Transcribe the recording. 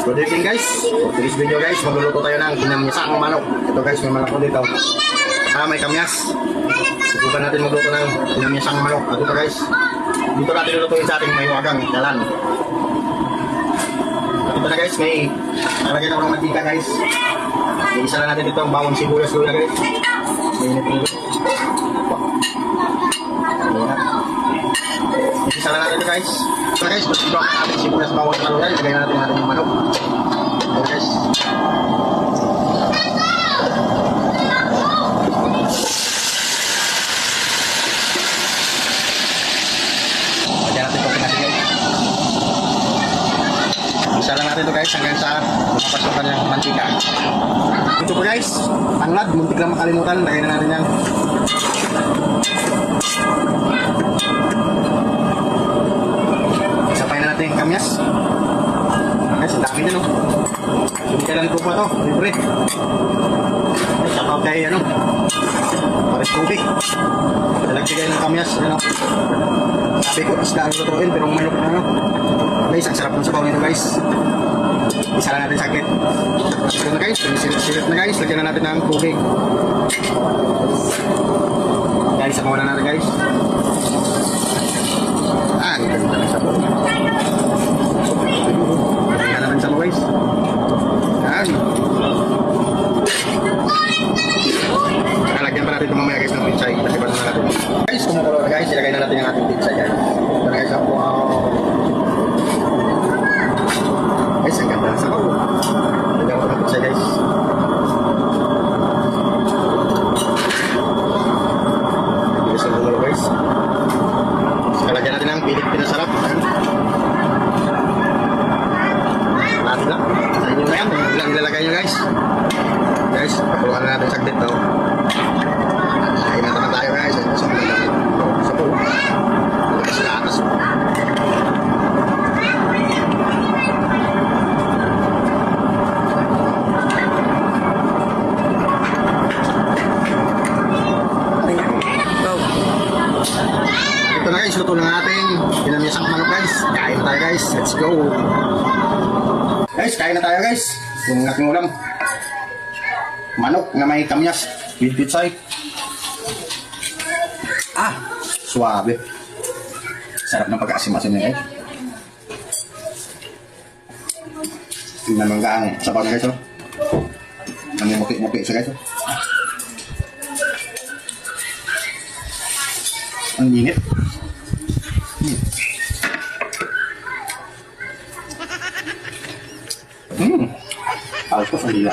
Good evening guys. For today's video guys, magluluto tayo ng kinamyasang manok. Ito guys, may manok ko dito. May kamyas. Subukan natin magluto ng kinamyasang manok. At ito guys, dito natin lulutuin sa ating may wagang dalan. At ito na guys, may nalagyan ako ng mantika guys. Isa lang natin dito ang bawang sibuyas doon na guys. May init nito. Isa lang natin ito guys. So guys, dito ang ating sibuyas bawang sa kalunan. Lagay natin yung manok. So guys. Lagyan natin ito natin guys. Isa lang natin ito guys hanggang sa mapasukan ng mantika. Ito po guys, tanglad, muntik lang makalimutan. Lagay na natin yan. Isapay na natin yung kamyas. Guys, ang dami na no. Kailan ko pa ito, libre. Shoutout kay Paris Tubig. Nalagsigay ng kamyas. Sabi ko, isda ang lutuin pero manok na guys, ang sarap ng sabaw nito guys. Isa lang natin sakit. Ito na guys, silit na guys. Lagyan na natin ng tubig. Guys, sabaw na natin guys. Ang ganda ng sabaw. Lagyan na natin sabaw guys. Yan. Lagyan pa natin ito mamaya guys ng pitsay. Kasi ba na natin. Guys, kumukulo na guys. Ilagay na natin yung ating pitsay guys. Ito na guys. Wow. Guys, ang ganda ng sabaw. Lagyan ko ng pitsay guys. Bilis ang kumulo guys. Lagyan natin ang pilit pinasarap. Lahat lang. Sa inyo na yan. Ilang ilalagay nyo guys. Guys, pakuluan na natin saglit daw. Ingatan na tayo guys. Sa po. Sa atas. Ito na guys, luto na natin. Kinamyasang manok guys. Kain na tayo guys. Let's go. Guys, kain na tayo guys. Yung aking ulam. Manok na may kamyas with pitsay. Suabe. Sarap ng pagkaasim-asim niya guys. Tingnan mong gaang sabaw na guys. Nangimuki-muki siya guys. Ang init. Alas ko sa dila.